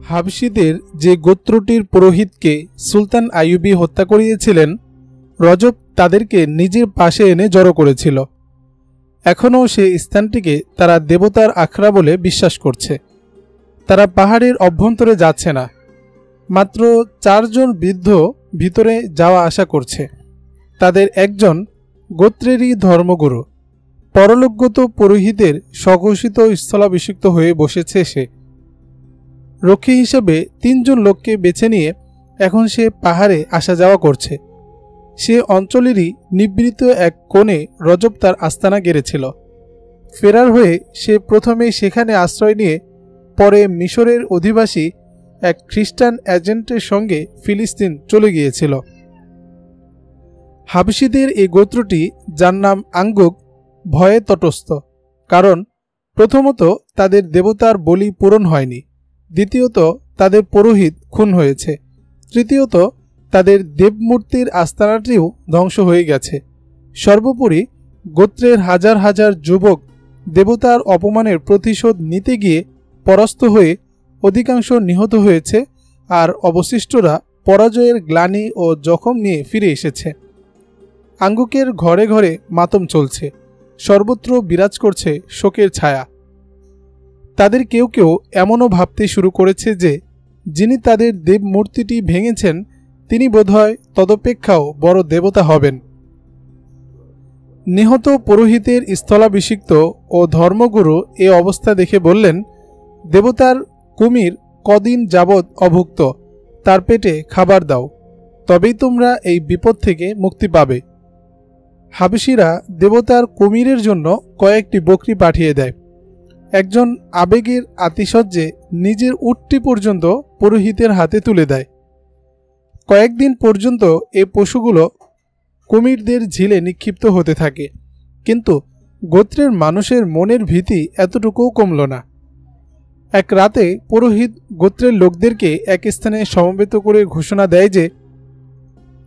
হাবশীদের যে গোত্রটির পুরোহিতকে সুলতান আইয়ুবী হত্যা করিয়েছিলেন, রজব তাদেরকে নিজের পাশে এনে জড়ো করেছিল। এখনও সে স্থানটিকে তারা দেবতার আখড়া বলে বিশ্বাস করছে। তারা পাহাড়ের অভ্যন্তরে যাচ্ছে না, মাত্র 4 জন বৃদ্ধ ভিতরে যাওয়া আসা করছে। তাদের একজন গোত্রেরই ধর্মগুরু, পরলোকগত পুরোহিতের স্বঘোষিত স্থলাভিষিক্ত হয়ে বসেছে সে। রক্ষী হিসেবে 3 জন লোককে বেছে নিয়ে এখন সে পাহাড়ে আসা যাওয়া করছে। সে অঞ্চলেরই নিবৃত এক কোণে রজব তার আস্তানা গেড়েছিল। ফেরার হয়ে সে প্রথমে সেখানে আশ্রয় নিয়ে পরে মিশরের অধিবাসী এক খ্রিস্টান এজেন্টের সঙ্গে ফিলিস্তিন চলে গিয়েছিল। হাবশীদের এই গোত্রটি, যার নাম আঙ্গুক, ভয়ে তটস্থ। কারণ প্রথমত তাদের দেবতার বলি পূরণ হয়নি, দ্বিতীয়ত তাদের পুরোহিত খুন হয়েছে, তৃতীয়ত তাদের দেবমূর্তির আস্তানাটিও ধ্বংস হয়ে গেছে। সর্বোপরি গোত্রের হাজার হাজার যুবক দেবতার অপমানের প্রতিশোধ নিতে গিয়ে পরাস্ত হয়ে অধিকাংশ নিহত হয়েছে, আর অবশিষ্টরা পরাজয়ের গ্লানি ও জখম নিয়ে ফিরে এসেছে। আঙ্গুকের ঘরে ঘরে মাতম চলছে, সর্বত্র বিরাজ করছে শোকের ছায়া। তাদের কেউ কেউ এমনও ভাবতে শুরু করেছে যে যিনি তাদের দেবমূর্তিটি ভেঙেছেন তিনি বোধহয় তদপেক্ষাও বড় দেবতা হবেন। নিহত পুরোহিতের স্থলাভিষিক্ত ও ধর্মগুরু এ অবস্থা দেখে বললেন, দেবতার কুমির কদিন যাবৎ অভুক্ত, তার পেটে খাবার দাও, তবেই তোমরা এই বিপদ থেকে মুক্তি পাবে। হাবশীরা দেবতার কুমিরের জন্য কয়েকটি বকরি পাঠিয়ে দেয়। একজন আবেগের আতিশয্যে নিজের উটটি পর্যন্ত পুরোহিতের হাতে তুলে দেয়। কয়েকদিন পর্যন্ত এই পশুগুলো কুমিরদের ঝিলে নিক্ষিপ্ত হতে থাকে, কিন্তু গোত্রের মানুষের মনের ভীতি এতটুকুও কমল না। এক রাতে পুরোহিত গোত্রের লোকদেরকে এক স্থানে সমবেত করে ঘোষণা দেয় যে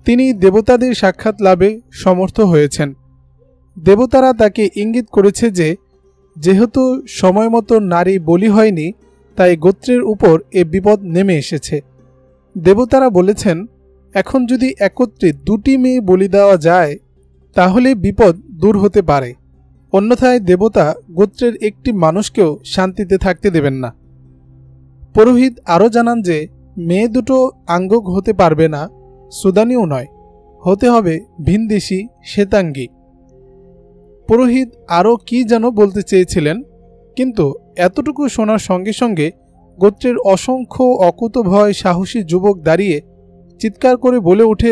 তিনি দেবতাদের সাক্ষাৎ লাভে সমর্থ হয়েছেন। দেবতারা তাকে ইঙ্গিত করেছে যে যেহেতু সময়মতো নারী বলি হয়নি, তাই গোত্রের উপর এ বিপদ নেমে এসেছে। দেবতারা বলেছেন, এখন যদি একত্রে 2টি মেয়ে বলি দেওয়া যায় তাহলে বিপদ দূর হতে পারে, অন্যথায় দেবতা গোত্রের একটি মানুষকেও শান্তিতে থাকতে দেবেন না। পুরোহিত আরও জানান যে মেয়ে দুটো আঙ্গুক হতে পারবে না, সুদানিও নয়, হতে হবে ভিনদেশি শ্বেতাঙ্গী। পুরোহিত আরও কি যেন বলতে চেয়েছিলেন, কিন্তু এতটুকু শোনার সঙ্গে সঙ্গে গোত্রের অসংখ্য অকুতভয় সাহসী যুবক দাঁড়িয়ে চিৎকার করে বলে ওঠে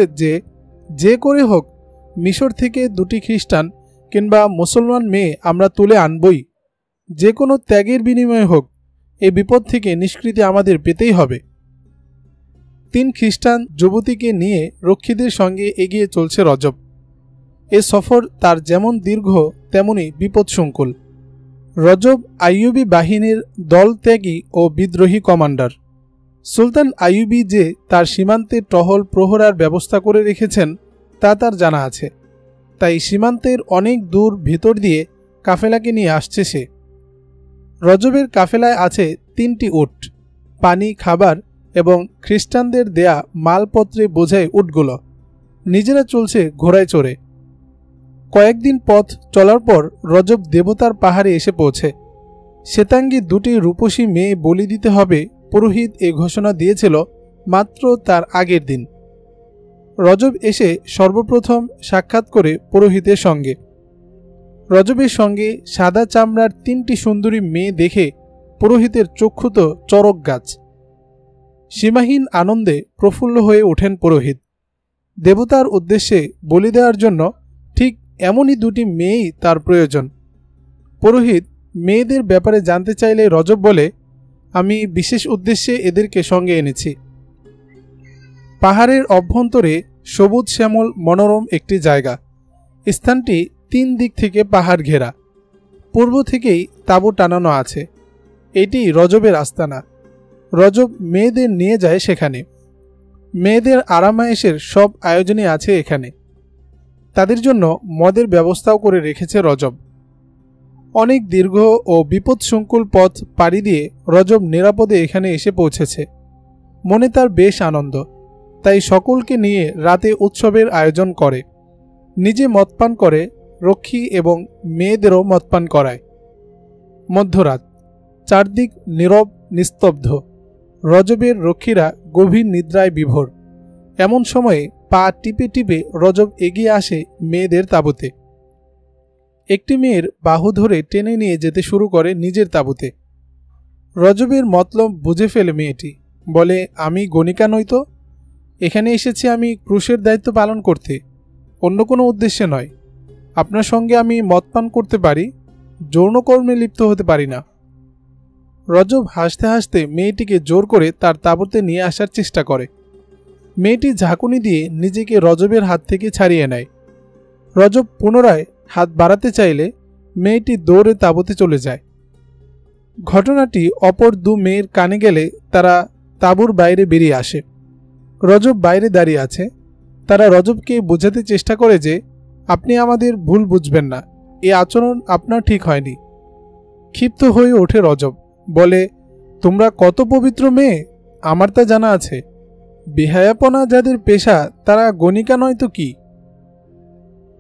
যে করে হোক মিশর থেকে 2টি খ্রিস্টান কিংবা মুসলমান মেয়ে আমরা তুলে আনবই, যে কোনো ত্যাগের বিনিময়ে হোক এই বিপদ থেকে নিষ্কৃতি আমাদের পেতেই হবে। 3 খ্রিস্টান যুবতীকে নিয়ে রক্ষীদের সঙ্গে এগিয়ে চলছে রজব। এ সফর তার যেমন দীর্ঘ তেমনি বিপদসংকুল। রজব আইয়ুবী বাহিনীর দলত্যাগী ও বিদ্রোহী কমান্ডার। সুলতান আইয়ুবী যে তার সীমান্তে টহল প্রহরার ব্যবস্থা করে রেখেছেন তা তার জানা আছে, তাই সীমান্তের অনেক দূর ভিতর দিয়ে কাফেলাকে নিয়ে আসছে সে। রজবের কাফেলায় আছে 3টি উট, পানি, খাবার এবং খ্রিস্টানদের দেয়া মালপত্রে বোঝায় উটগুলো। নিজেরা চলছে ঘোড়ায় চড়ে। কয়েকদিন পথ চলার পর রজব দেবতার পাহাড়ে এসে পৌঁছে। শ্বেতাঙ্গী 2টি রূপসী মেয়ে বলি দিতে হবে, পুরোহিত এ ঘোষণা দিয়েছিল মাত্র তার আগের দিন। রজব এসে সর্বপ্রথম সাক্ষাৎ করে পুরোহিতের সঙ্গে। রজবের সঙ্গে সাদা চামড়ার 3টি সুন্দরী মেয়ে দেখে পুরোহিতের চক্ষু তো চরক গাছ। সীমাহীন আনন্দে প্রফুল্ল হয়ে ওঠেন পুরোহিত। দেবতার উদ্দেশ্যে বলি দেওয়ার জন্য ঠিক এমনই 2টি মেয়েই তার প্রয়োজন। পুরোহিত মেয়েদের ব্যাপারে জানতে চাইলে রজব বলে, আমি বিশেষ উদ্দেশ্যে এদেরকে সঙ্গে এনেছি। পাহাড়ের অভ্যন্তরে সবুজ শ্যামল মনোরম একটি জায়গা। স্থানটি 3 দিক থেকে পাহাড় ঘেরা। পূর্ব থেকেই তাঁবু টানানো আছে। এটি রজবের আস্তানা। রজব মেয়েদের নিয়ে যায় সেখানে। মেয়েদের আরামায়েশের সব আয়োজনই আছে এখানে। তাদের জন্য মদের ব্যবস্থাও করে রেখেছে রজব। অনেক দীর্ঘ ও বিপদসংকুল পথ পাড়ি দিয়ে রজব নিরাপদে এখানে এসে পৌঁছেছে। মনে তার বেশ আনন্দ, তাই সকলকে নিয়ে রাতে উৎসবের আয়োজন করে। নিজে মদ পান করে, রক্ষী এবং মেয়েদেরও মদ পান করায়। মধ্যরাত, চারদিক নীরব নিস্তব্ধ। রজবের রক্ষীরা গভীর নিদ্রায় বিভোর। এমন সময়ে পা টিপে টিপে রজব এগিয়ে আসে মেয়েদের তাঁবুতে। একটি মেয়ের বাহু ধরে টেনে নিয়ে যেতে শুরু করে নিজের তাঁবুতে। রজবের মতলব বুঝে ফেলে মেয়েটি, বলে, আমি গণিকা নই তো, এখানে এসেছি আমি ক্রুশের দায়িত্ব পালন করতে, অন্য কোনো উদ্দেশ্যে নয়। আপনার সঙ্গে আমি মদ পান করতে পারি, যৌনকর্মে লিপ্ত হতে পারি না। রজব হাসতে হাসতে মেয়েটিকে জোর করে তার তাঁবুতে নিয়ে আসার চেষ্টা করে। মেয়েটি ঝাঁকুনি দিয়ে নিজেকে রজবের হাত থেকে ছাড়িয়ে নেয়। রজব পুনরায় হাত বাড়াতে চাইলে মেয়েটি দৌড়ে তাঁবুতে চলে যায়। ঘটনাটি অপর দু মেয়ের কানে গেলে তারা তাঁবুর বাইরে বেরিয়ে আসে। রজব বাইরে দাঁড়িয়ে আছে। তারা রজবকে বোঝাতে চেষ্টা করে যে, আপনি আমাদের ভুল বুঝবেন না, এই আচরণ আপনার ঠিক হয়নি। ক্ষিপ্ত হয়ে ওঠে রজব, বলে, তোমরা কত পবিত্র মেয়ে, আমার তা জানা আছে। বেহায়াপনা যাদের পেশা তারা গণিকা নয় তো কি?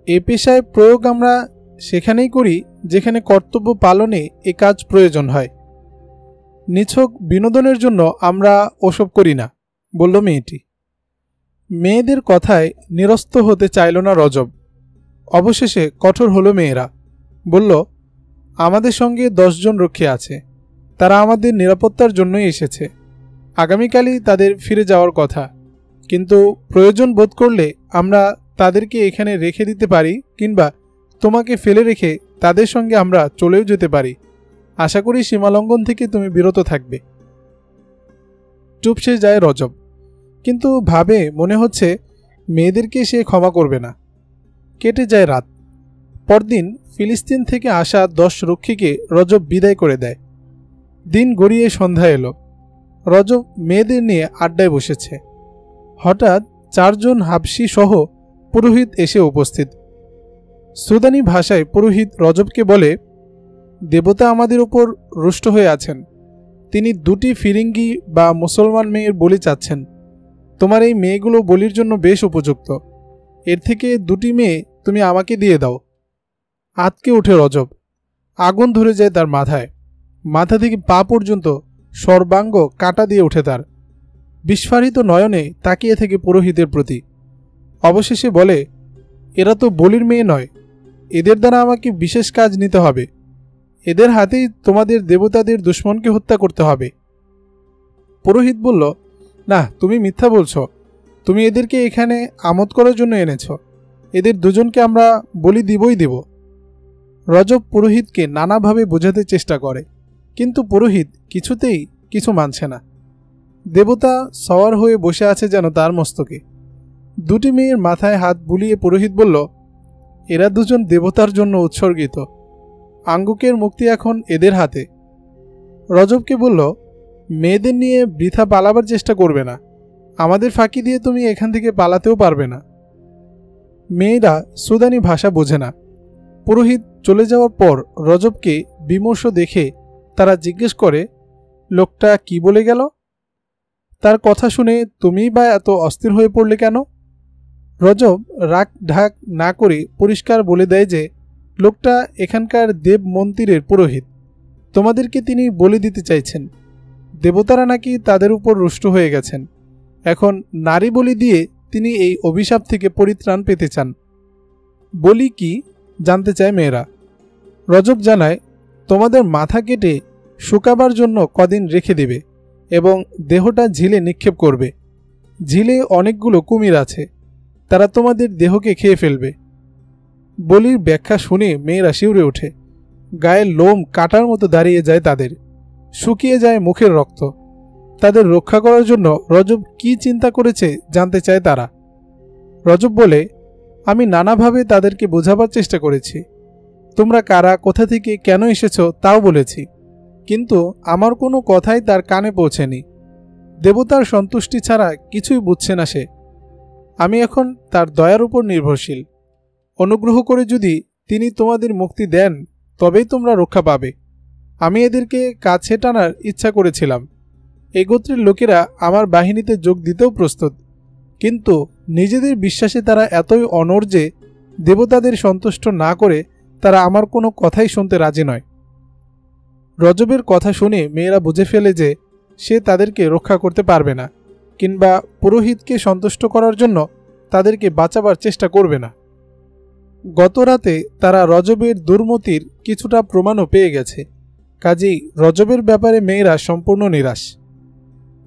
এ পেশায় প্রয়োগ আমরা সেখানেই করি যেখানে কর্তব্য পালনে এ কাজ প্রয়োজন হয়। নিছক বিনোদনের জন্য আমরা ওসব করি না, বলল মেয়েটি। মেয়েদের কথায় নিরস্ত হতে চাইল না রজব। অবশেষে কঠোর হলো মেয়েরা। বলল, আমাদের সঙ্গে 10 জন রক্ষী আছে, তারা আমাদের নিরাপত্তার জন্যই এসেছে। আগামীকালই তাদের ফিরে যাওয়ার কথা, কিন্তু প্রয়োজন বোধ করলে আমরা তাদেরকে এখানে রেখে দিতে পারি, কিংবা তোমাকে ফেলে রেখে তাদের সঙ্গে আমরা চলেও যেতে পারি। আশা করি সীমালঙ্ঘন থেকে তুমি বিরত থাকবে। চুপসে যায় রজব, কিন্তু ভাবে মনে হচ্ছে মেয়েদেরকে সে ক্ষমা করবে না। কেটে যায় রাত। পরদিন ফিলিস্তিন থেকে আসা 10 রক্ষীকে রজব বিদায় করে দেয়। দিন গড়িয়ে সন্ধ্যা এলো। রজব মেয়েদের নিয়ে আড্ডায় বসেছে। হঠাৎ 4 জন হাবশি সহ পুরোহিত এসে উপস্থিত। সুদানি ভাষায় পুরোহিত রজবকে বলে, দেবতা আমাদের উপর রুষ্ট হয়ে আছেন। তিনি 2টি ফিরিঙ্গি বা মুসলমান মেয়ের বলি চাচ্ছেন। তোমার এই মেয়েগুলো বলির জন্য বেশ উপযুক্ত। এর থেকে 2টি মেয়ে তুমি আমাকে দিয়ে দাও। আতকে ওঠে রজব। আগুন ধরে যায় তার মাথায়। মাথা থেকে পা পর্যন্ত সর্বাঙ্গ কাঁটা দিয়ে ওঠে তার। বিস্ফারিত নয়নে তাকিয়ে থেকে পুরোহিতের প্রতি। অবশেষে বলে, এরা তো বলির মেয়ে নয়, এদের দ্বারা আমাকে বিশেষ কাজ নিতে হবে। এদের হাতেই তোমাদের দেবতাদের দুশ্মনকে হত্যা করতে হবে। পুরোহিত বলল, না, তুমি মিথ্যা বলছো। তুমি এদেরকে এখানে আমোদ করার জন্য এনেছ। এদের দুজনকে আমরা বলি দিবই দেব। রজব পুরোহিতকে নানাভাবে বোঝাতে চেষ্টা করে, কিন্তু পুরোহিত কিছুতেই কিছু মানছে না। দেবতা সওয়ার হয়ে বসে আছে যেন তার মস্তকে। 2টি মেয়ের মাথায় হাত বুলিয়ে পুরোহিত বলল, এরা দুজন দেবতার জন্য উৎসর্গিত। আঙ্গুকের মুক্তি এখন এদের হাতে। রজবকে বলল, মেয়েদের নিয়ে বৃথা পালাবার চেষ্টা করবে না। আমাদের ফাঁকি দিয়ে তুমি এখান থেকে পালাতেও পারবে না। মেয়েরা সুদানি ভাষা বোঝে না। পুরোহিত চলে যাওয়ার পর রজবকে বিমর্ষ দেখে তারা জিজ্ঞেস করে, লোকটা কি বলে গেল? তার কথা শুনে তুমিই বা এত অস্থির হয়ে পড়লে কেন? রজব রাগ ঢাক না করে পরিষ্কার বলে দেয় যে, লোকটা এখানকার দেব মন্দিরের পুরোহিত। তোমাদেরকে তিনি বলি দিতে চাইছেন। দেবতারা নাকি তাদের উপর রুষ্ট হয়ে গেছেন। এখন নারী বলি দিয়ে তিনি এই অভিশাপ থেকে পরিত্রাণ পেতে চান। বলি কি জানতে চায় মেয়েরা। রজব জানায়, তোমাদের মাথা কেটে শুকাবার জন্য কদিন রেখে দেবে এবং দেহটা ঝিলে নিক্ষেপ করবে। ঝিলে অনেকগুলো কুমির আছে, তারা তোমাদের দেহকে খেয়ে ফেলবে। বলির ব্যাখ্যা শুনে মেয়েরা শিউরে ওঠে। গায়ের লোম কাটার মতো দাঁড়িয়ে যায় তাদের। শুকিয়ে যায় মুখের রক্ত। তাদের রক্ষা করার জন্য রজব কি চিন্তা করেছে জানতে চায় তারা। রজব বলে, আমি নানাভাবে তাদেরকে বোঝাবার চেষ্টা করেছি। তোমরা কারা, কোথা থেকে কেন এসেছো তাও বলেছি, কিন্তু আমার কোনো কথাই তার কানে পৌঁছেনি। দেবতার সন্তুষ্টি ছাড়া কিছুই বুঝছে না সে। আমি এখন তার দয়ার উপর নির্ভরশীল। অনুগ্রহ করে যদি তিনি তোমাদের মুক্তি দেন তবেই তোমরা রক্ষা পাবে। আমি এদেরকে কাছে টানার ইচ্ছা করেছিলাম, এই গোত্রের লোকেরা আমার বাহিনীতে যোগ দিতেও প্রস্তুত, কিন্তু নিজেদের বিশ্বাসে তারা এতই অনড় যে দেবতাদের সন্তুষ্ট না করে তারা আমার কোনো কথাই শুনতে রাজি নয়। রজবের কথা শুনে মেয়েরা বুঝে ফেলে যে সে তাদেরকে রক্ষা করতে পারবে না, কিংবা পুরোহিতকে সন্তুষ্ট করার জন্য তাদেরকে বাঁচাবার চেষ্টা করবে না। গত রাতে তারা রজবের দুর্মতির কিছুটা প্রমাণও পেয়ে গেছে, কাজেই রজবের ব্যাপারে মেয়েরা সম্পূর্ণ নিরাশ।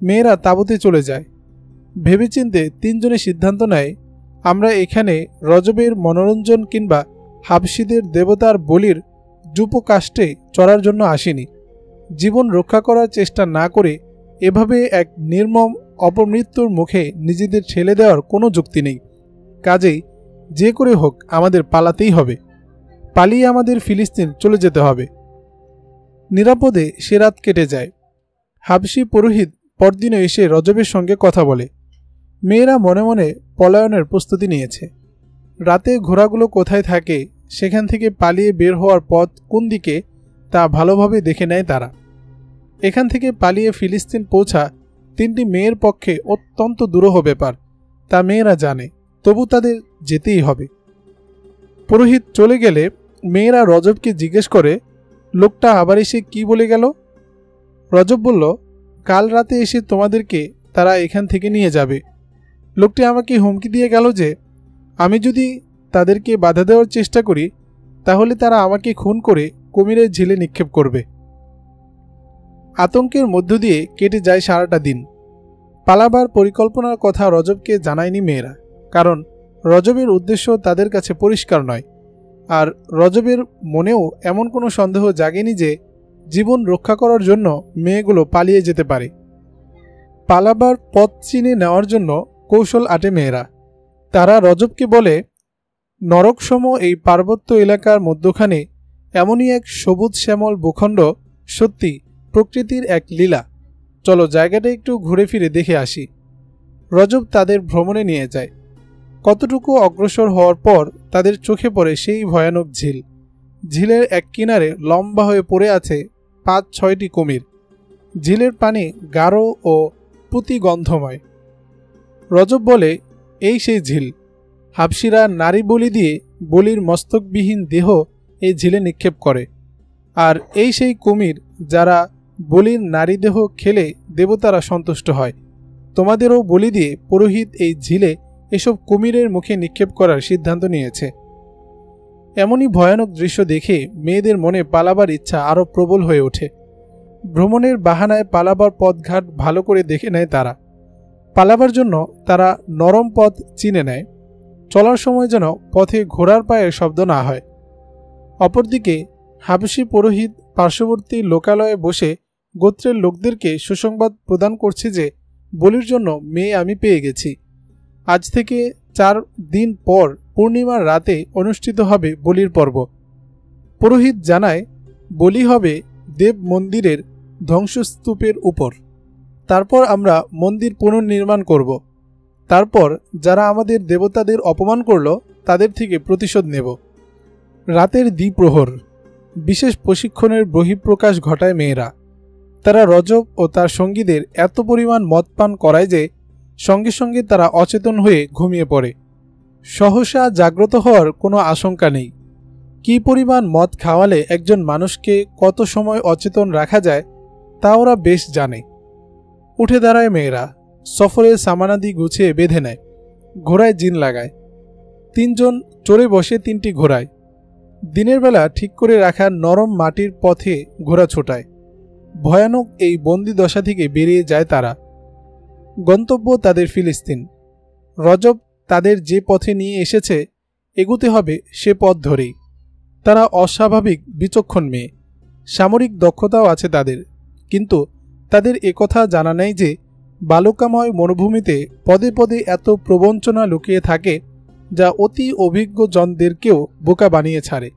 মেয়েরা তাঁবুতে চলে যায়। ভেবেচিন্তে তিনজনে সিদ্ধান্ত নেয়, আমরা এখানে রজবের মনোরঞ্জন কিংবা হাবশীদের দেবতার বলির যূপকাষ্ঠে চড়ার জন্য আসিনি। জীবন রক্ষা করার চেষ্টা না করে এভাবে এক নির্মম অপমৃত্যুর মুখে নিজেদের ঠেলে দেওয়ার কোনো যুক্তি নেই। কাজেই যে করে হোক আমাদের পালাতেই হবে, পালিয়ে আমাদের ফিলিস্তিন চলে যেতে হবে। নিরাপদে সে রাত কেটে যায়। হাবশী পুরোহিত পরদিনে এসে রজবের সঙ্গে কথা বলে। মেয়েরা মনে মনে পলায়নের প্রস্তুতি নিয়েছে। রাতে ঘোড়াগুলো কোথায় থাকে, সেখান থেকে পালিয়ে বের হওয়ার পথ কোন দিকে তা ভালোভাবে দেখে নেয় তারা। এখান থেকে পালিয়ে ফিলিস্তিন পৌঁছা তিনটি মেয়ের পক্ষে অত্যন্ত দুরূহ ব্যাপার, তা মেয়েরা জানে, তবু তাদের যেতেই হবে। পুরোহিত চলে গেলে মেয়েরা রজবকে জিজ্ঞেস করে, লোকটা আবার এসে কি বলে গেল? রজব বলল, কাল রাতে এসে তোমাদেরকে তারা এখান থেকে নিয়ে যাবে। লোকটি আমাকে হুমকি দিয়ে গেল যে আমি যদি তাদেরকে বাধা দেওয়ার চেষ্টা করি তাহলে তারা আমাকে খুন করে কুমিরের ঝিলে নিক্ষেপ করবে। আতঙ্কের মধ্য দিয়ে কেটে যায় সারাটা দিন। পালাবার পরিকল্পনার কথা রজবকে জানায়নি মেয়েরা, কারণ রজবের উদ্দেশ্য তাদের কাছে পরিষ্কার নয়, আর রজবের মনেও এমন কোনো সন্দেহ জাগেনি যে জীবন রক্ষা করার জন্য মেয়েগুলো পালিয়ে যেতে পারে। পালাবার পথ চিনে নেওয়ার জন্য কৌশল আটে মেয়েরা। তারা রজবকে বলে, নরকসম এই পার্বত্য এলাকার মধ্যখানে এমনই এক সবুজ শ্যামল ভূখণ্ড, সত্যি প্রকৃতির এক লীলা। চলো জায়গাটা একটু ঘুরে ফিরে দেখে আসি। রজব তাদের ভ্রমণে নিয়ে যায়। কতটুকু অগ্রসর হওয়ার পর তাদের চোখে পড়ে সেই ভয়ানক ঝিল। ঝিলের এক কিনারে লম্বা হয়ে পড়ে আছে ৫-৬টি কুমির। ঝিলের পানি গাঢ় ও পুতিগন্ধময়। রজব বলে, এই সেই ঝিল। হাবশীরা নারী বলি দিয়ে বলির মস্তকবিহীন দেহ এই ঝিলে নিক্ষেপ করে, আর এই সেই কুমির যারা বলির নারী দেহ খেলে দেবতারা সন্তুষ্ট হয়। তোমাদেরও বলি দিয়ে পুরোহিত এই ঝিলে এসব কুমিরের মুখে নিক্ষেপ করার সিদ্ধান্ত নিয়েছে। এমনই ভয়ানক দৃশ্য দেখে মেয়েদের মনে পালাবার ইচ্ছা আরও প্রবল হয়ে ওঠে। ভ্রমণের বাহানায় পালাবার পথঘাট ভালো করে দেখে নেয় তারা। পালাবার জন্য তারা নরম পথ চিনে নেয়, চলার সময় যেন পথে ঘোড়ার পায়ের শব্দ না হয়। অপরদিকে হাবশী পুরোহিত পার্শ্ববর্তী লোকালয়ে বসে গোত্রের লোকদেরকে সুসংবাদ প্রদান করছে যে বলির জন্য মেয়ে আমি পেয়ে গেছি। আজ থেকে 4 দিন পর পূর্ণিমার রাতে অনুষ্ঠিত হবে বলির পর্ব। পুরোহিত জানায়, বলি হবে দেব মন্দিরের ধ্বংসস্তূপের উপর। তারপর আমরা মন্দির পুনর্নির্মাণ করব। তারপর যারা আমাদের দেবতাদের অপমান করল তাদের থেকে প্রতিশোধ নেব। রাতের দ্বিপ্রহর বিশেষ প্রশিক্ষণের বহিঃপ্রকাশ ঘটায় মেয়েরা। তারা রজব ও তার সঙ্গীদের এত পরিমাণ মদ পান করায় যে সঙ্গে সঙ্গে তারা অচেতন হয়ে ঘুমিয়ে পড়ে। সহসা জাগ্রত হওয়ার কোনো আশঙ্কা নেই। কী পরিমাণ মদ খাওয়ালে একজন মানুষকে কত সময় অচেতন রাখা যায় তা ওরা বেশ জানে। উঠে দাঁড়ায় মেয়েরা, সফরের সামানাদি গুছিয়ে বেঁধে নেয়, ঘোড়ায় জিন লাগায়। 3 জন চড়ে বসে 3টি ঘোড়ায়। দিনের বেলা ঠিক করে রাখা নরম মাটির পথে ঘোড়া ছোটায়। ভয়ানক এই বন্দি দশা থেকে বেরিয়ে যায় তারা। গন্তব্য তাদের ফিলিস্তিন। রজব তাদের যে পথে নিয়ে এসেছে এগুতে হবে সে পথ ধরেই। তারা অস্বাভাবিক বিচক্ষণ মেয়ে, সামরিক দক্ষতাও আছে তাদের, কিন্তু তাদের একথা জানা নেই যে বালুকাময় মরুভূমিতে পদে পদে এত প্রবঞ্চনা লুকিয়ে থাকে যা অতি অভিজ্ঞ জনদেরকেও বোকা বানিয়ে ছাড়ে।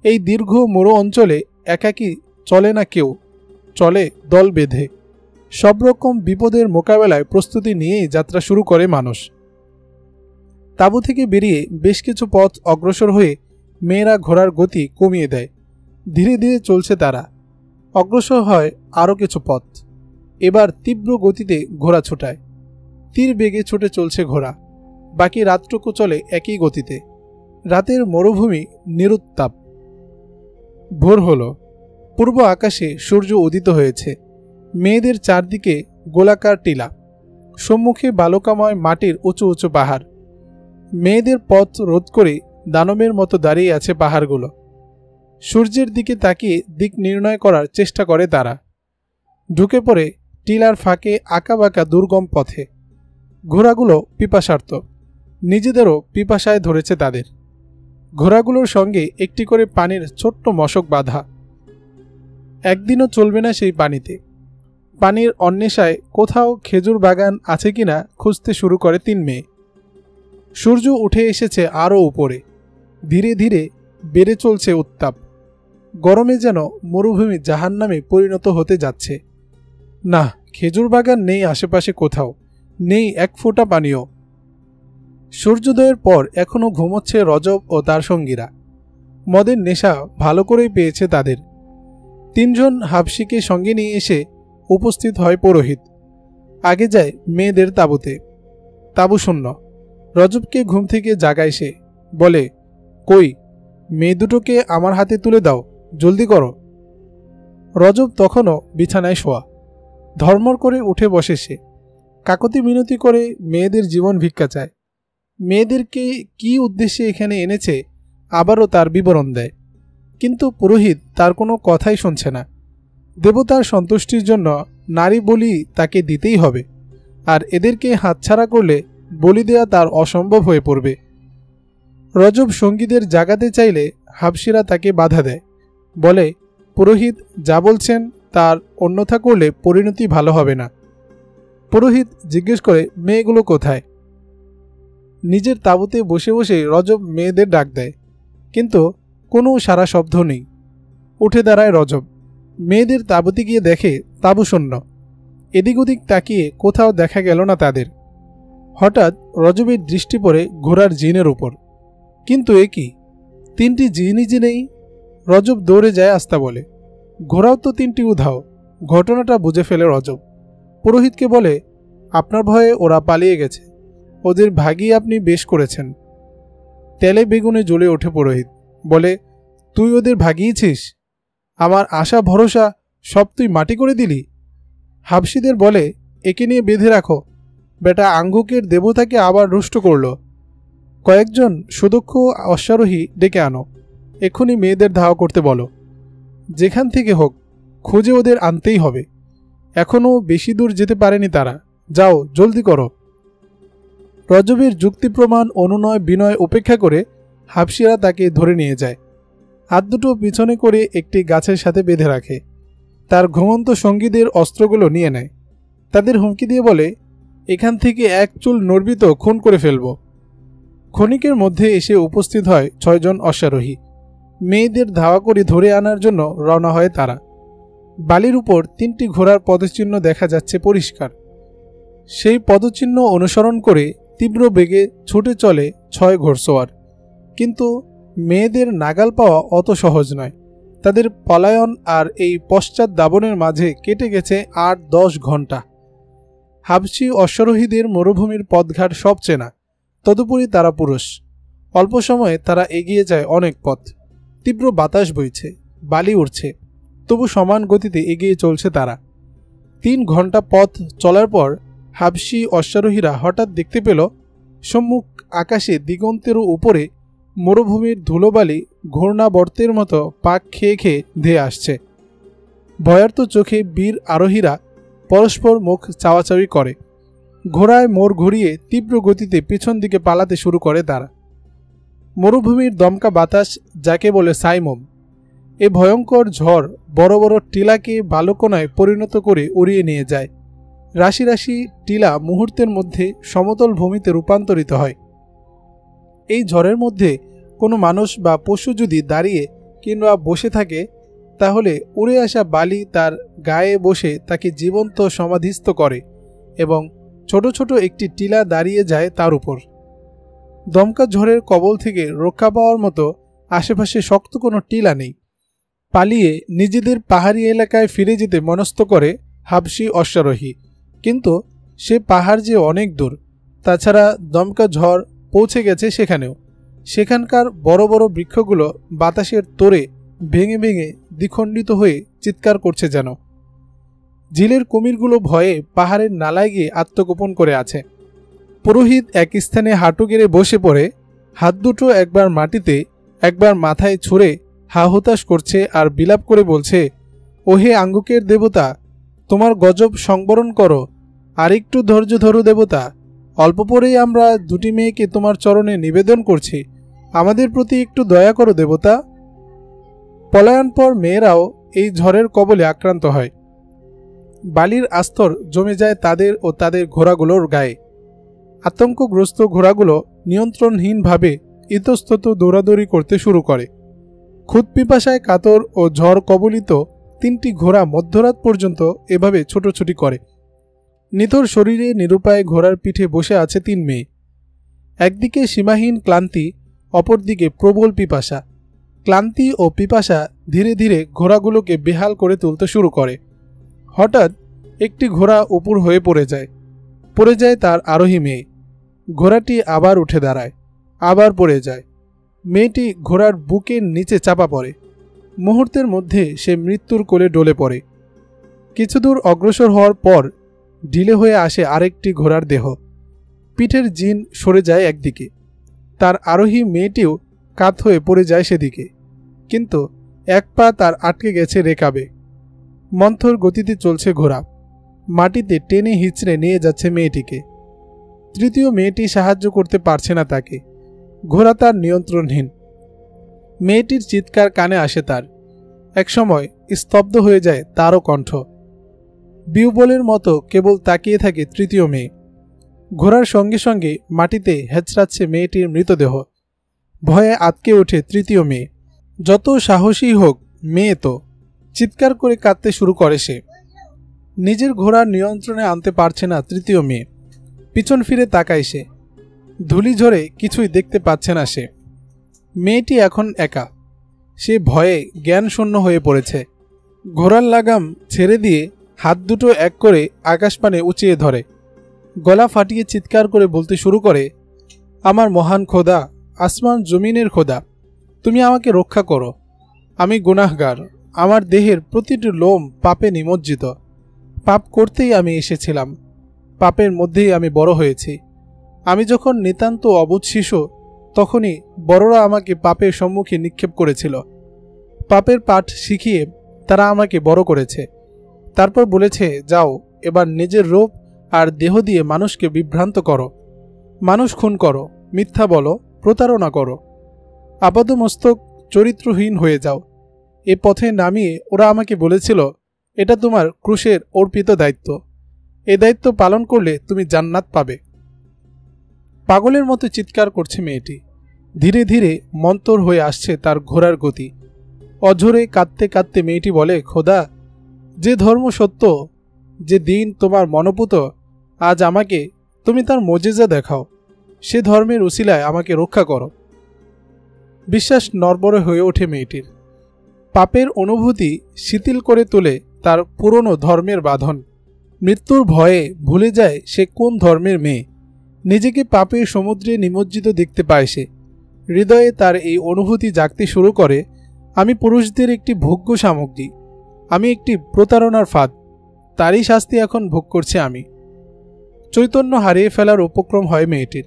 এই দীর্ঘ মরু অঞ্চলে একাকী চলে না কেউ, চলে দল বেঁধে। সব রকম বিপদের মোকাবেলায় প্রস্তুতি নিয়েই যাত্রা শুরু করে মানুষ। তাঁবু থেকে বেরিয়ে বেশ কিছু পথ অগ্রসর হয়ে মেয়েরা ঘোড়ার গতি কমিয়ে দেয়। ধীরে ধীরে চলছে তারা। অগ্রসর হয় আরও কিছু পথ। এবার তীব্র গতিতে ঘোড়া ছোটায়। তীর বেগে ছুটে চলছে ঘোড়া। বাকি রাতটুকু চলে একই গতিতে। রাতের মরুভূমি নিরুত্তাপ। ভোর হল। পূর্ব আকাশে সূর্য উদিত হয়েছে। মেয়েদের চারদিকে গোলাকার টিলা, সম্মুখে বালুকাময় মাটির উঁচু উঁচু পাহাড়। মেয়েদের পথ রোধ করে দানবের মতো দাঁড়িয়ে আছে পাহাড়গুলো। সূর্যের দিকে তাকিয়ে দিক নির্ণয় করার চেষ্টা করে তারা। ঢুকে পড়ে টিলার ফাঁকে আঁকাবাঁকা দুর্গম পথে। ঘোড়াগুলো পিপাসার্ত, নিজেদেরও পিপাসায় ধরেছে তাদের। ঘোড়াগুলোর সঙ্গে একটি করে পানির ছোট্ট মশক বাঁধা। একদিনও চলবে না সেই পানিতে। পানির অন্বেষায় কোথাও খেজুর বাগান আছে কিনা খুঁজতে শুরু করে তিন মেয়ে। সূর্য উঠে এসেছে আরও উপরে। ধীরে ধীরে বেড়ে চলছে উত্তাপ। গরমে যেন মরুভূমি জাহান্নামে পরিণত হতে যাচ্ছে। না, খেজুর বাগান নেই আশেপাশে কোথাও, নেই এক ফোঁটা পানিও। সূর্যোদয়ের পর এখনও ঘুমোচ্ছে রজব ও তার সঙ্গীরা। মদের নেশা ভালো করেই পেয়েছে তাদের। তিনজন হাবশিকে সঙ্গে নিয়ে এসে উপস্থিত হয় পুরোহিত। আগে যায় মেয়েদের তাঁবুতে। তাঁবু শূন্য। রজবকে ঘুম থেকে জাগায় সে, বলে, কই, মেয়ে দুটোকে আমার হাতে তুলে দাও, জলদি করো। রজব তখনও বিছানায় শোয়া। ধর্মর করে উঠে বসে সে। কাকতি মিনতি করে মেয়েদের জীবন ভিক্ষা চায়। মেয়েদেরকে কি উদ্দেশ্যে এখানে এনেছে আবারও তার বিবরণ দেয়। কিন্তু পুরোহিত তার কোনো কথাই শুনছে না। দেবতার সন্তুষ্টির জন্য নারী বলি তাকে দিতেই হবে, আর এদেরকে হাতছাড়া করলে বলি দেয়া তার অসম্ভব হয়ে পড়বে। রজব সঙ্গীদের জাগাতে চাইলে হাবশিরা তাকে বাধা দেয়, বলে, পুরোহিত যা বলছেন তার অন্যথা করলে পরিণতি ভালো হবে না। পুরোহিত জিজ্ঞেস করে, মেয়েগুলো কোথায়? নিজের তাঁবুতে বসে বসে রজব মেয়েদের ডাক দেয়, কিন্তু কোনো সারা শব্দ নেই। উঠে দাঁড়ায় রজব। মেয়েদের তাঁবুতে গিয়ে দেখে তাঁবু শূন্য। এদিক ওদিক তাকিয়ে কোথাও দেখা গেল না তাদের। হঠাৎ রজবের দৃষ্টি পড়ে ঘোড়ার জিনের উপর। কিন্তু এ কি, তিনটি জিনই যে নেই। রজব দৌড়ে যায় আস্তা বলে, ঘোড়াও তো তিনটি উধাও। ঘটনাটা বুঝে ফেলে রজব। পুরোহিতকে বলে, আপনার ভয়ে ওরা পালিয়ে গেছে, ওদের ভাগই আপনি বেশ করেছেন। তেলে বেগুনে জ্বলে ওঠে পুরোহিত, বলে, তুই ওদের ভাগিয়েছিস? আমার আশা ভরসা সব তুই মাটি করে দিলি। হাবশিদের বলে, একে নিয়ে বেঁধে রাখো, বেটা আঙ্গুকের দেবতাকে আবার রুষ্ট করল। কয়েকজন সুদক্ষ অশ্বারোহী ডেকে আনো, এক্ষুনি মেয়েদের ধাওয়া করতে বলো। যেখান থেকে হোক খুঁজে ওদের আনতেই হবে। এখনও বেশি দূর যেতে পারেনি তারা, যাও জলদি করো। রজবের যুক্তি প্রমাণ অনুনয় বিনয় উপেক্ষা করে হাবশিরা তাকে ধরে নিয়ে যায়। হাত দুটো পিছনে করে একটি গাছের সাথে বেঁধে রাখে। তার ঘুমন্ত সঙ্গীদের অস্ত্রগুলো নিয়ে নেয়। তাদের হুমকি দিয়ে বলে, এখান থেকে এক চুল নড়বি তো খুন করে ফেলব। ক্ষণিকের মধ্যে এসে উপস্থিত হয় 6 জন অশ্বারোহী। মেয়েদের ধাওয়া করে ধরে আনার জন্য রওনা হয় তারা। বালির উপর 3টি ঘোড়ার পদচিহ্ন দেখা যাচ্ছে পরিষ্কার। সেই পদচিহ্ন অনুসরণ করে তীব্র বেগে ছুটে চলে 6 ঘোড়সওয়ার। কিন্তু মেয়েদের নাগাল পাওয়া অত সহজ নয়। তাদের পলায়ন আর এই পশ্চাৎ দাবনের মাঝে কেটে গেছে 8-10 ঘন্টা। হাবশি অশ্বারোহীদের মরুভূমির পথঘাট সব চেনা, তদুপরি তারা পুরুষ। অল্প সময়ে তারা এগিয়ে যায় অনেক পথ। তীব্র বাতাস বইছে, বালি উড়ছে, তবু সমান গতিতে এগিয়ে চলছে তারা। 3 ঘন্টা পথ চলার পর হাবশি অশ্বারোহীরা হঠাৎ দেখতে পেল সম্মুখ আকাশে দিগন্তেরও উপরে মরুভূমির ধুলোবালি ঘূর্ণাবর্তের মতো পাক খেয়ে খেয়ে ধেয়ে আসছে। ভয়ার্ত চোখে বীর আরোহীরা পরস্পর মুখ চাওয়াচাওয়ি করে। ঘোড়ায় মোড় ঘুরিয়ে তীব্র গতিতে পিছন দিকে পালাতে শুরু করে তারা। মরুভূমির দমকা বাতাস, যাকে বলে সাইমম, এ ভয়ঙ্কর ঝড় বড় বড় টিলাকে বালুকণায় পরিণত করে উড়িয়ে নিয়ে যায়। রাশি রাশি টিলা মুহূর্তের মধ্যে সমতল ভূমিতে রূপান্তরিত হয়। এই ঝড়ের মধ্যে কোনো মানুষ বা পশু যদি দাঁড়িয়ে কিংবা বসে থাকে, তাহলে উড়ে আসা বালি তার গায়ে বসে তাকে জীবন্ত সমাধিস্থ করে এবং ছোট ছোট একটি টিলা দাঁড়িয়ে যায় তার উপর। দমকা ঝড়ের কবল থেকে রক্ষা পাওয়ার মতো আশেপাশে শক্ত কোনো টিলা নেই। পালিয়ে নিজেদের পাহাড়ি এলাকায় ফিরে যেতে মনস্থ করে হাবশি অশ্বারোহী, কিন্তু সে পাহাড় যে অনেক দূর। তাছাড়া দমকা ঝড় পৌঁছে গেছে সেখানেও। সেখানকার বড় বড় বৃক্ষগুলো বাতাসের তোড়ে ভেঙে ভেঙে দ্বিখণ্ডিত হয়ে চিৎকার করছে যেন। ঝিলের কুমিরগুলো ভয়ে পাহাড়ের নালায় গিয়ে আত্মগোপন করে আছে। পুরোহিত এক স্থানে হাঁটু গেড়ে বসে পড়ে হাত দুটো একবার মাটিতে একবার মাথায় ছুঁড়ে হাহুতাশ করছে আর বিলাপ করে বলছে, ওহে আঙ্গুকের দেবতা, তোমার গজব সংবরণ করো, আর একটু ধৈর্য ধরো দেবতা। অল্প পরেই আমরা দুটি মেয়েকে তোমার চরণে নিবেদন করছি, আমাদের প্রতি একটু দয়া করো দেবতা। পলায়নপর মেয়েরাও এই ঝড়ের কবলে আক্রান্ত হয়। বালির আস্তর জমে যায় তাদের ও তাদের ঘোড়াগুলোর গায়ে। আতঙ্কগ্রস্ত ঘোড়াগুলো নিয়ন্ত্রণহীনভাবে ইতস্তত দৌড়াদৌড়ি করতে শুরু করে। ক্ষুদ পিপাসায় কাতর ও ঝড় কবলিত তিনটি ঘোড়া মধ্যরাত পর্যন্ত এভাবে ছোটাছুটি করে। নিথর শরীরে নিরুপায় ঘোড়ার পিঠে বসে আছে তিন মেয়ে। একদিকে সীমাহীন ক্লান্তি, অপরদিকে প্রবল পিপাসা। ক্লান্তি ও পিপাসা ধীরে ধীরে ঘোড়াগুলোকে বেহাল করে তুলতে শুরু করে। হঠাৎ একটি ঘোড়া উপর হয়ে পড়ে যায় তার আরোহী মেয়ে। ঘোড়াটি আবার উঠে দাঁড়ায়, আবার পড়ে যায়। মেয়েটি ঘোড়ার বুকের নিচে চাপা পড়ে। মুহূর্তের মধ্যে সে মৃত্যুর কোলে ডলে পড়ে। কিছুদূর অগ্রসর হওয়ার পর ঢিলে হয়ে আসে আরেকটি ঘোড়ার দেহ। পিঠের জিন সরে যায় একদিকে। তার আরোহী মেয়েটিও কাত হয়ে পড়ে যায় সেদিকে, কিন্তু এক পা তার আটকে গেছে রেকাবে। মন্থর গতিতে চলছে ঘোড়া, মাটিতে টেনে হিঁচড়ে নিয়ে যাচ্ছে মেয়েটিকে। তৃতীয় মেয়েটি সাহায্য করতে পারছে না তাকে। ঘোড়া তার নিয়ন্ত্রণহীন। মেয়েটির চিৎকার কানে আসে তার। একসময় স্তব্ধ হয়ে যায় তারও কণ্ঠ। বিউবলের মতো কেবল তাকিয়ে থাকে তৃতীয় মেয়ে। ঘোড়ার সঙ্গে সঙ্গে মাটিতে হেঁচড়াচ্ছে মেয়েটির মৃতদেহ। ভয়ে আতকে ওঠে তৃতীয় মেয়ে। যত সাহসী হোক মেয়ে তো। চিৎকার করে কাঁদতে শুরু করে সে। নিজের ঘোড়ার নিয়ন্ত্রণে আনতে পারছে না তৃতীয় মেয়ে। পিছন ফিরে তাকায় সে। ধুলি ঝরে কিছুই দেখতে পাচ্ছে না সে। মেয়েটি এখন একা। সে ভয়ে জ্ঞানশূন্য হয়ে পড়েছে। ঘোড়ার লাগাম ছেড়ে দিয়ে হাত দুটো এক করে আকাশপানে উঁচিয়ে ধরে। গলা ফাটিয়ে চিৎকার করে বলতে শুরু করে, আমার মহান খোদা, আসমান জমিনের খোদা, তুমি আমাকে রক্ষা করো। আমি গুনাহগার। আমার দেহের প্রতিটি লোম পাপে নিমজ্জিত। পাপ করতেই আমি এসেছিলাম, পাপের মধ্যেই আমি বড় হয়েছি। আমি যখন নিতান্ত অবুঝ শিশু, তখনই বড়রা আমাকে পাপের সম্মুখে নিক্ষেপ করেছিল। পাপের পাঠ শিখিয়ে তারা আমাকে বড় করেছে। তারপর বলেছে, যাও এবার নিজের রূপ আর দেহ দিয়ে মানুষকে বিভ্রান্ত করো, মানুষ খুন করো, মিথ্যা বলো, প্রতারণা করো, আপাদমস্তক চরিত্রহীন হয়ে যাও। এ পথে নামিয়ে ওরা আমাকে বলেছিল, এটা তোমার ক্রুশের অর্পিত দায়িত্ব। এ দায়িত্ব পালন করলে তুমি জান্নাত পাবে। পাগলের মতো চিৎকার করছে মেয়েটি। ধীরে ধীরে মন্তর হয়ে আসছে তার ঘোড়ার গতি। অঝরে কাঁদতে কাঁদতে মেয়েটি বলে, খোদা, যে ধর্ম সত্য, যে দিন তোমার মনোপুত, আজ আমাকে তুমি তার মজেজা দেখাও। সে ধর্মের উসিলায় আমাকে রক্ষা করো। বিশ্বাস নড়বড়ে হয়ে ওঠে মেয়েটির। পাপের অনুভূতি শিথিল করে তোলে তার পুরনো ধর্মের বাঁধন। মৃত্যুর ভয়ে ভুলে যায় সে কোন ধর্মের মেয়ে। নিজেকে পাপের সমুদ্রে নিমজ্জিত দেখতে পায় সে। হৃদয়ে তার এই অনুভূতি জাগতে শুরু করে, আমি পুরুষদের একটি ভোগ্য সামগ্রী, আমি একটি প্রতারণার ফাঁদ, তারই শাস্তি এখন ভোগ করছে আমি। চৈতন্য হারিয়ে ফেলার উপক্রম হয় মেয়েটির।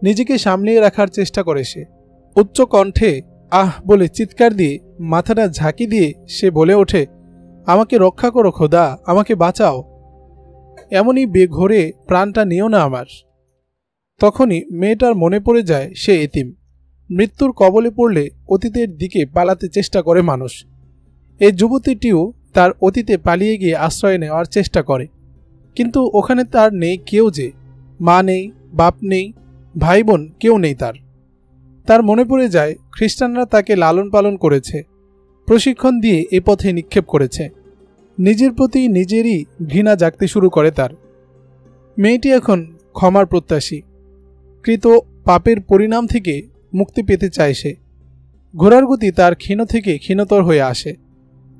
নিজেকে সামলিয়ে রাখার চেষ্টা করে সে। উচ্চ কণ্ঠে আহ বলে চিৎকার দিয়ে মাথাটা ঝাঁকি দিয়ে সে বলে ওঠে, আমাকে রক্ষা করো খোদা, আমাকে বাঁচাও। এমনই বেঘোরে প্রাণটা নিও না আমার। তখনই মেয়েটার মনে পড়ে যায় সে এতিম। মৃত্যুর কবলে পড়লে অতীতের দিকে পালাতে চেষ্টা করে মানুষ। এই যুবতীটিও তার অতীতে পালিয়ে গিয়ে আশ্রয় নেওয়ার চেষ্টা করে, কিন্তু ওখানে তার নেই কেউ, যে মা নেই, বাপ নেই, ভাই বোন কেউ নেই তার। তার মনে পড়ে যায় খ্রিস্টানরা তাকে লালন পালন করেছে, প্রশিক্ষণ দিয়ে এ পথে নিক্ষেপ করেছে। নিজের প্রতি নিজেরই ঘৃণা জাগতে শুরু করে তার। মেয়েটি এখন ক্ষমার প্রত্যাশী। কৃত পাপের পরিণাম থেকে মুক্তি পেতে চায় সে। ঘোড়ার গতি তার ক্ষীণ থেকে ক্ষীণতর হয়ে আসে।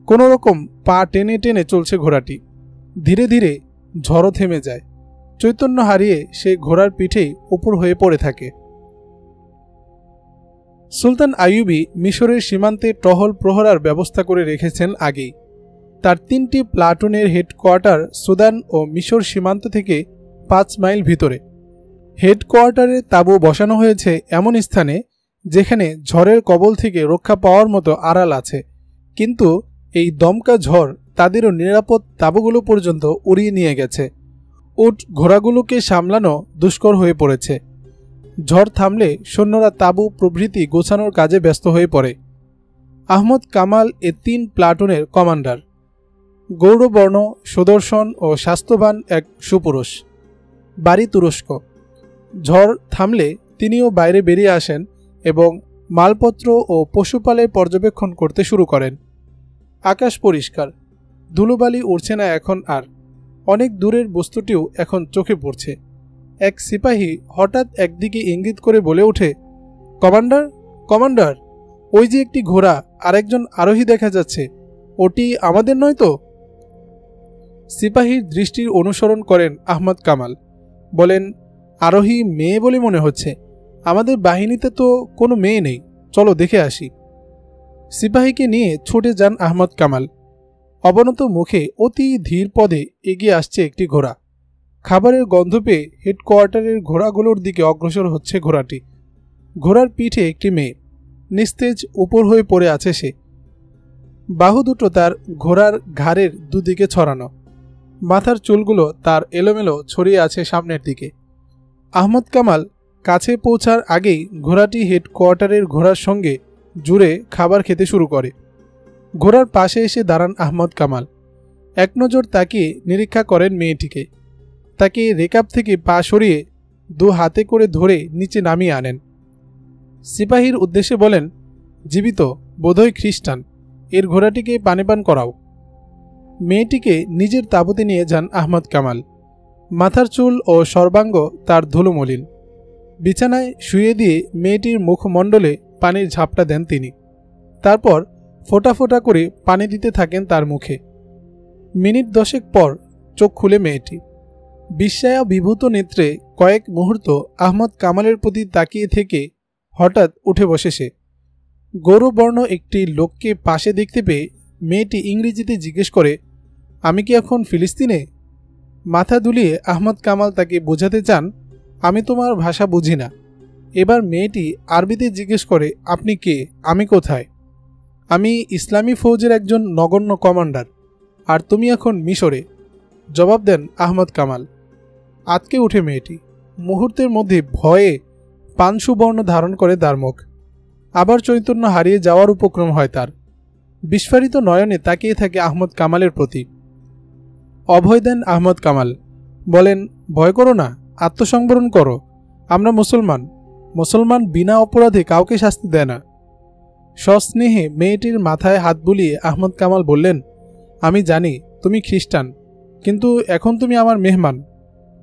কোনো রকম পা টেনে টেনে চলছে ঘোড়াটি। ধীরে ধীরে ঝড়ও থেমে যায়। চৈতন্য হারিয়ে সে ঘোড়ার পিঠেই উপর হয়ে পড়ে থাকে। সুলতান আইয়ুবী মিশরের সীমান্তে টহল প্রহরার ব্যবস্থা করে রেখেছেন আগেই। তার 3টি প্লাটুনের হেডকোয়ার্টার সুদান ও মিশর সীমান্ত থেকে 5 মাইল ভিতরে। হেডকোয়ার্টারে তাঁবু বসানো হয়েছে এমন স্থানে যেখানে ঝড়ের কবল থেকে রক্ষা পাওয়ার মতো আড়াল আছে, কিন্তু এই দমকা ঝড় তাদেরও নিরাপদ তাঁবুগুলো পর্যন্ত উড়িয়ে নিয়ে গেছে। উট ঘোড়াগুলোকে সামলানো দুষ্কর হয়ে পড়েছে। ঝড় থামলে সৈন্যরা তাঁবু প্রভৃতি গোছানোর কাজে ব্যস্ত হয়ে পড়ে। আহমদ কামাল এ 3 প্লাটুনের কমান্ডার। গৌরবর্ণ, সুদর্শন ও স্বাস্থ্যবান এক সুপুরুষ। বাড়ি তুরস্ক। ঝড় থামলে তিনিও বাইরে বেরিয়ে আসেন এবং মালপত্র ও পশুপালের পর্যবেক্ষণ করতে শুরু করেন। আকাশ পরিষ্কার, ধুলোবালি উড়ছে না এখন আর। অনেক দূরের বস্তুটিও এখন চোখে পড়ছে। এক সিপাহী হঠাৎ একদিকে ইঙ্গিত করে বলে ওঠে, কমান্ডার, কমান্ডার, ওই যে একটি ঘোড়া আর একজন আরোহী দেখা যাচ্ছে, ওটি আমাদের নয় তো? সিপাহীর দৃষ্টির অনুসরণ করেন আহমদ কামাল। বলেন, আরোহী মেয়ে বলে মনে হচ্ছে। আমাদের বাহিনীতে তো কোনো মেয়ে নেই, চলো দেখে আসি। সিপাহীকে নিয়ে ছুটে যান আহমদ কামাল। অবনত মুখে অতি ধীর পদে এগিয়ে আসছে একটি ঘোড়া। খাবারের গন্ধ পেয়ে হেডকোয়ার্টারের ঘোড়াগুলোর দিকে অগ্রসর হচ্ছে ঘোড়াটি। ঘোড়ার পিঠে একটি মেয়ে, নিস্তেজ উপর হয়ে পড়ে আছে সে। বাহু দুটো তার ঘোড়ার ঘাড়ের দুদিকে ছড়ানো। মাথার চুলগুলো তার এলোমেলো ছড়িয়ে আছে সামনের দিকে। আহমদ কামাল কাছে পৌঁছার আগেই ঘোড়াটি হেডকোয়ার্টারের ঘোড়ার সঙ্গে জুড়ে খাবার খেতে শুরু করে। ঘোড়ার পাশে এসে দাঁড়ান আহমদ কামাল। এক নজর তাকিয়ে নিরীক্ষা করেন মেয়েটিকে। তাকে রেকাব থেকে পা সরিয়ে 2 হাতে করে ধরে নিচে নামিয়ে আনেন। সিপাহীর উদ্দেশ্যে বলেন, জীবিত, বোধহয় খ্রিস্টান, এর ঘোড়াটিকে পানি পান করাও। মেয়েটিকে নিজের তাঁবুতে নিয়ে যান আহমদ কামাল। মাথার চুল ও সর্বাঙ্গ তার ধুলোমলিন। বিছানায় শুয়ে দিয়ে মেয়েটির মুখমণ্ডলে পানির ঝাপটা দেন তিনি। তারপর ফোঁটা ফোঁটা করে পানি দিতে থাকেন তার মুখে। মিনিট 10 পর চোখ খুলে মেয়েটি। বিস্ময়া বিভূত নেত্রে কয়েক মুহূর্ত আহমদ কামালের প্রতি তাকিয়ে থেকে হঠাৎ উঠে বসে সে। গৌরবর্ণ একটি লোককে পাশে দেখতে পেয়ে মেয়েটি ইংরেজিতে জিজ্ঞেস করে, আমি কি এখন ফিলিস্তিনে? মাথা দুলিয়ে আহমদ কামাল তাকে বোঝাতে চান, আমি তোমার ভাষা বুঝি না। এবার মেয়েটি আরবিতে জিজ্ঞেস করে, আপনি কে, আমি কোথায়? আমি ইসলামী ফৌজের একজন নগণ্য কমান্ডার, আর তুমি এখন মিশরে, জবাব দেন আহমদ কামাল। আতকে উঠে মেয়েটি। মুহূর্তের মধ্যে ভয়ে পানসুবর্ণ ধারণ করে তার মুখ। আবার চৈতন্য হারিয়ে যাওয়ার উপক্রম হয় তার। বিস্ফারিত নয়নে তাকিয়ে থাকে আহমদ কামালের প্রতি। অভয় দেন আহমদ কামাল। বলেন, ভয় করো না, আত্মসংবরণ করো। আমরা মুসলমান, মুসলমান বিনা অপরাধে কাউকে শাস্তি দেয় না। সস্নেহে মেয়েটির মাথায় হাত বুলিয়ে আহমদ কামাল বললেন, আমি জানি তুমি খ্রিস্টান, কিন্তু এখন তুমি আমার মেহমান।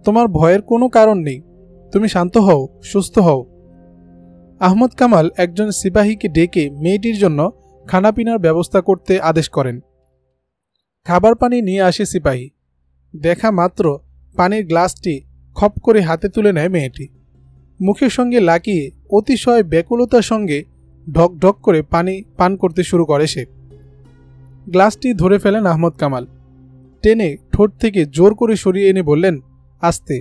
তোমার ভয়ের কোনো কারণ নেই। তুমি শান্ত হও, সুস্থ হও। আহমদ কামাল একজন সিপাহীকে ডেকে মেয়েটির জন্য খানাপিনার ব্যবস্থা করতে আদেশ করেন। খাবার পানি নিয়ে আসে সিপাহী। দেখা মাত্র পানির গ্লাসটি খপ করে হাতে তুলে নেয় মেয়েটি। মুখের সঙ্গে লাগিয়ে অতিশয় ব্যাকুলতার সঙ্গে ঢক ঢক করে পানি পান করতে শুরু করে সে। গ্লাসটি ধরে ফেলেন আহমদ কামাল। টেনে ঠোঁট থেকে জোর করে সরিয়ে এনে বললেন, আস্তে,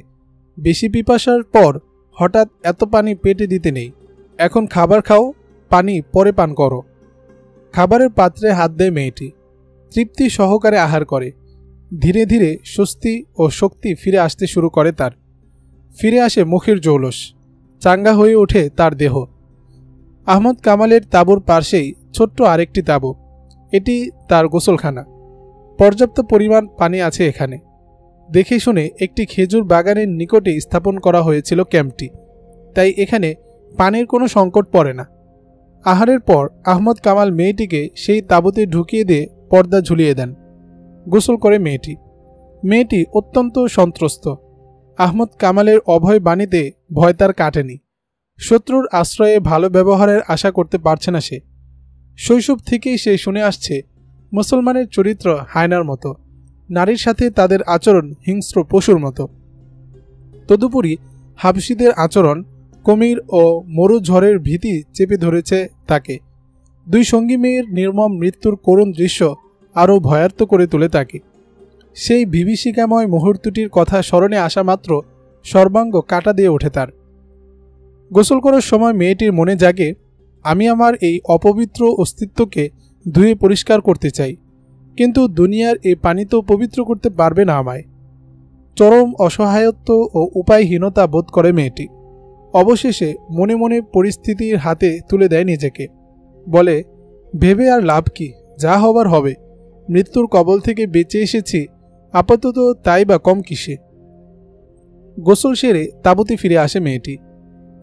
বেশি পিপাসার পর হঠাৎ এত পানি পেটে দিতে নেই। এখন খাবার খাও, পানি পরে পান করো। খাবারের পাত্রে হাত দেয় মেয়েটি। তৃপ্তি সহকারে আহার করে। ধীরে ধীরে স্বস্তি ও শক্তি ফিরে আসতে শুরু করে তার। ফিরে আসে মুখের জৌলস। চাঙ্গা হয়ে ওঠে তার দেহ। আহমদ কামালের তাঁবুর পাশেই ছোট্ট আরেকটি তাঁবু। এটি তার গোসলখানা। পর্যাপ্ত পরিমাণ পানি আছে এখানে। দেখে শুনে একটি খেজুর বাগানের নিকটে স্থাপন করা হয়েছিল ক্যাম্পটি, তাই এখানে পানির কোনো সংকট পড়ে না। আহারের পর আহমদ কামাল মেয়েটিকে সেই তাঁবুতে ঢুকিয়ে দিয়ে পর্দা ঝুলিয়ে দেন। গোসল করে মেয়েটি। মেয়েটি অত্যন্ত সন্ত্রস্ত। আহমদ কামালের অভয় বাণীতে ভয় তার কাটেনি। শত্রুর আশ্রয়ে ভালো ব্যবহারের আশা করতে পারছে না সে। শৈশব থেকেই সে শুনে আসছে মুসলমানের চরিত্র হায়নার মতো, নারীর সাথে তাদের আচরণ হিংস্র পশুর মতো। তদুপরি হাবশীদের আচরণ, কুমির ও মরু ঝড়ের ভীতি চেপে ধরেছে তাকে। দুই সঙ্গী মেয়ের নির্মম মৃত্যুর করুণ দৃশ্য আরও ভয়ার্ত করে তোলে তাকে। সেই বিভীষিকাময় মুহূর্তটির কথা স্মরণে আসা মাত্র সর্বাঙ্গ কাটা দিয়ে ওঠে তার। গোসল করার সময় মেয়েটির মনে জাগে, আমি আমার এই অপবিত্র অস্তিত্বকে ধুয়ে পরিষ্কার করতে চাই, কিন্তু দুনিয়ার এই পানি তো পবিত্র করতে পারবে না আমায়। চরম অসহায়ত্ব ও উপায়হীনতা বোধ করে মেয়েটি। অবশেষে মনে মনে পরিস্থিতির হাতে তুলে দেয় নিজেকে। বলে, ভেবে আর লাভ কি, যা হবার হবে। মৃত্যুর কবল থেকে বেঁচে এসেছি, আপাতত তাই বা কম কিসে। গোসল সেরে তাঁবুতে ফিরে আসে মেয়েটি।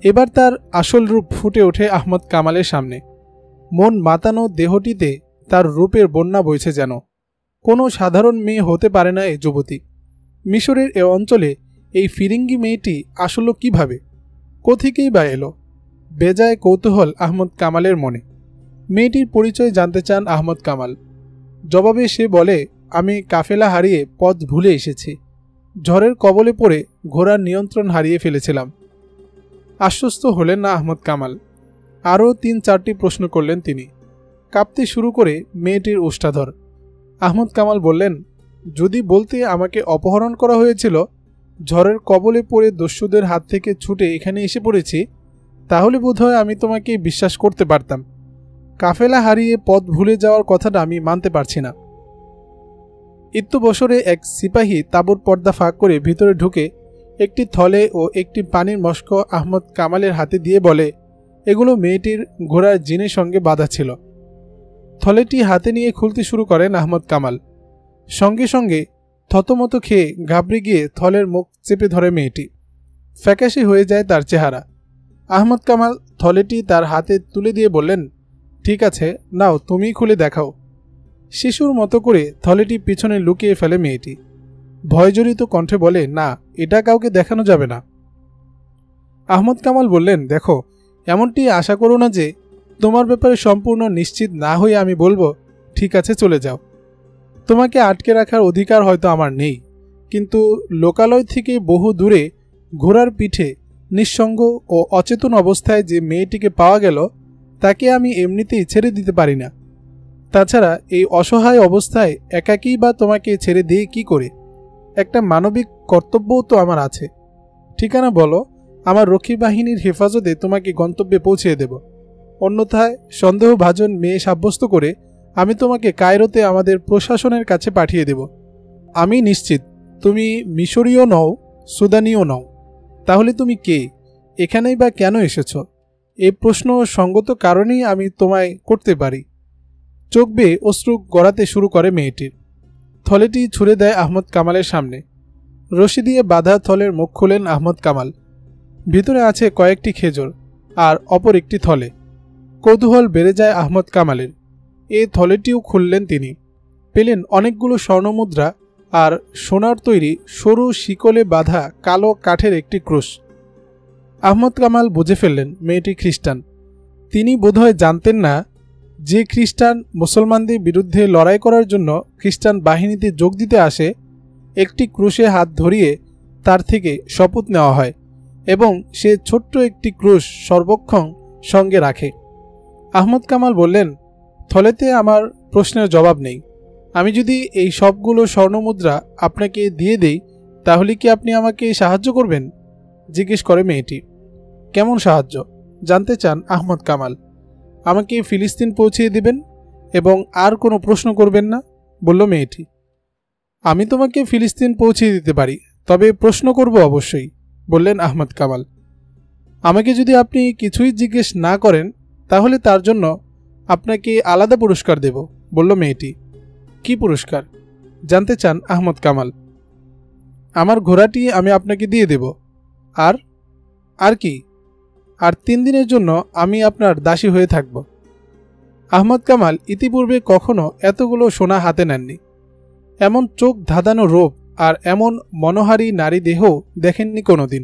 এবার তার আসল রূপ ফুটে ওঠে আহমদ কামালের সামনে। মন মাতানো দেহটিতে তার রূপের বন্যা বইছে যেন। কোনো সাধারণ মেয়ে হতে পারে না এ যুবতী। মিশরের এ অঞ্চলে এই ফিরিঙ্গি মেয়েটি আসল কিভাবে, কোথেকেই বা এলো? বেজায় কৌতূহল আহমদ কামালের মনে। মেয়েটির পরিচয় জানতে চান আহমদ কামাল। জবাবে সে বলে, আমি কাফেলা হারিয়ে পথ ভুলে এসেছি। ঝড়ের কবলে পড়ে ঘোড়ার নিয়ন্ত্রণ হারিয়ে ফেলেছিলাম। আশ্বস্ত হলেন না আহমদ কামাল। আরও ৩-৪টি প্রশ্ন করলেন তিনি। কাঁপতে শুরু করে মেয়েটির ওষ্ঠাধর। আহমদ কামাল বললেন, যদি বলতে আমাকে অপহরণ করা হয়েছিল, ঝড়ের কবলে পড়ে দস্যুদের হাত থেকে ছুটে এখানে এসে পড়েছি, তাহলে বোধহয় আমি তোমাকে বিশ্বাস করতে পারতাম। কাফেলা হারিয়ে পথ ভুলে যাওয়ার কথাটা আমি মানতে পারছি না। ইত্যবসরে এক সিপাহী তাঁবুর পর্দা ফাঁক করে ভিতরে ঢুকে একটি থলে ও একটি পানির মস্ক আহমদ কামালের হাতে দিয়ে বলে, এগুলো মেয়েটির ঘোড়ার জিনের সঙ্গে বাঁধা ছিল। থলেটি হাতে নিয়ে খুলতে শুরু করেন আহমদ কামাল। সঙ্গে সঙ্গে থতমত খেয়ে ঘাবড়ে গিয়ে থলের মুখ চেপে ধরে মেয়েটি। ফ্যাকাশে হয়ে যায় তার চেহারা। আহমদ কামাল থলেটি তার হাতে তুলে দিয়ে বললেন, ঠিক আছে, নাও তুমিই খুলে দেখাও। শিশুর মতো করে থলেটি পিছনে লুকিয়ে ফেলে মেয়েটি। ভয়জড়িত কণ্ঠে বলে, না, এটা কাউকে দেখানো যাবে না। আহমদ কামাল বললেন, দেখো, এমনটি আশা করো না যে তোমার ব্যাপারে সম্পূর্ণ নিশ্চিত না হয়ে আমি বলবো, ঠিক আছে চলে যাও। তোমাকে আটকে রাখার অধিকার হয়তো আমার নেই, কিন্তু লোকালয় থেকে বহু দূরে ঘোড়ার পিঠে নিঃসঙ্গ ও অচেতন অবস্থায় যে মেয়েটিকে পাওয়া গেল, তাকে আমি এমনিতেই ছেড়ে দিতে পারি না। তাছাড়া এই অসহায় অবস্থায় একাকী বা তোমাকে ছেড়ে দিয়ে কি করে? একটা মানবিক কর্তব্যও তো আমার আছে। ঠিকানা বলো, আমার রক্ষী বাহিনীর হেফাজতে তোমাকে গন্তব্যে পৌঁছিয়ে দেব। অন্যথায় সন্দেহভাজন মেয়ে সাব্যস্ত করে আমি তোমাকে কায়রোতে আমাদের প্রশাসনের কাছে পাঠিয়ে দেব। আমি নিশ্চিত তুমি মিশরীয় নও, সুদানীয় নও। তাহলে তুমি কে? এখানেই বা কেন এসেছ? এই প্রশ্ন সঙ্গত কারণেই আমি তোমায় করতে পারি। চোখ বেয়ে অশ্রু গড়াতে শুরু করে মেয়েটির। থলেটি ছুঁড়ে দেয় আহমদ কামালের সামনে। রশি দিয়ে বাঁধা থলের মুখ খুলেন আহমদ কামাল। ভিতরে আছে কয়েকটি খেজুর আর অপর একটি থলে। কৌতূহল বেড়ে যায় আহমদ কামালের। এই থলেটিও খুললেন তিনি। পেলেন অনেকগুলো স্বর্ণমুদ্রা আর সোনার তৈরি সরু শিকলে বাঁধা কালো কাঠের একটি ক্রুশ। আহমদ কামাল বুঝে ফেললেন মেয়েটি খ্রিস্টান। তিনি বোধহয় জানতেন না যে খ্রিস্টান মুসলমানদের বিরুদ্ধে লড়াই করার জন্য খ্রিস্টান বাহিনীতে যোগ দিতে আসে, একটি ক্রুশে হাত ধরিয়ে তার থেকে শপথ নেওয়া হয় এবং সে ছোট্ট একটি ক্রুশ সর্বক্ষণ সঙ্গে রাখে। আহমদ কামাল বললেন, থলেতে আমার প্রশ্নের জবাব নেই। আমি যদি এই সবগুলো স্বর্ণমুদ্রা আপনাকে দিয়ে দেই, তাহলে কি আপনি আমাকে সাহায্য করবেন? জিজ্ঞেস করে মেয়েটি। কেমন সাহায্য জানতে চান আহমদ কামাল। আমাকে ফিলিস্তিন পৌঁছিয়ে দিবেন এবং আর কোনো প্রশ্ন করবেন না, বলল মেয়েটি। আমি তোমাকে ফিলিস্তিন পৌঁছিয়ে দিতে পারি, তবে প্রশ্ন করব অবশ্যই, বললেন আহমদ কামাল। আমাকে যদি আপনি কিছুই জিজ্ঞেস না করেন, তাহলে তার জন্য আপনাকে আলাদা পুরস্কার দেব, বলল মেয়েটি। কি পুরস্কার জানতে চান আহমদ কামাল। আমার ঘোড়াটি আমি আপনাকে দিয়ে দেব। আর কি? আর 3 দিনের জন্য আমি আপনার দাসী হয়ে থাকব। আহমদ কামাল ইতিপূর্বে কখনো এতগুলো সোনা হাতে নেননি। এমন চোখ ধাঁধানো রূপ আর এমন মনোহারী নারী দেহ দেখেননি কোনোদিন।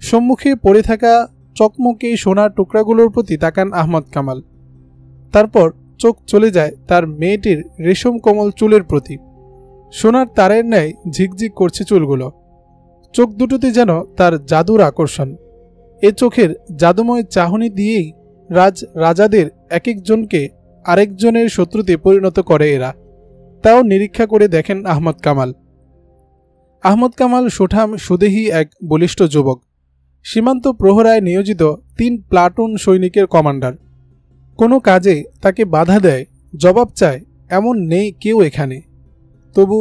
সম্মুখে পড়ে থাকা চকমকে সোনার টুকরাগুলোর প্রতি তাকান আহমদ কামাল। তারপর চোখ চলে যায় তার মেয়েটির রেশম কোমল চুলের প্রতি। সোনার তারের ন্যায় ঝিকঝিক করছে চুলগুলো। চোখ দুটোতে যেন তার জাদুর আকর্ষণ। এ চোখের জাদুময় চাহনি দিয়েই রাজাদের এক একজনকে আরেকজনের শত্রুতে পরিণত করে এরা। তাও নিরীক্ষা করে দেখেন আহমদ কামাল। আহমদ কামাল সুঠাম সুদেহী এক বলিষ্ঠ যুবক, সীমান্ত প্রহরায় নিয়োজিত 3 প্লাটুন সৈনিকের কমান্ডার। কোনো কাজে তাকে বাধা দেয়, জবাব চায় এমন নেই কেউ এখানে। তবু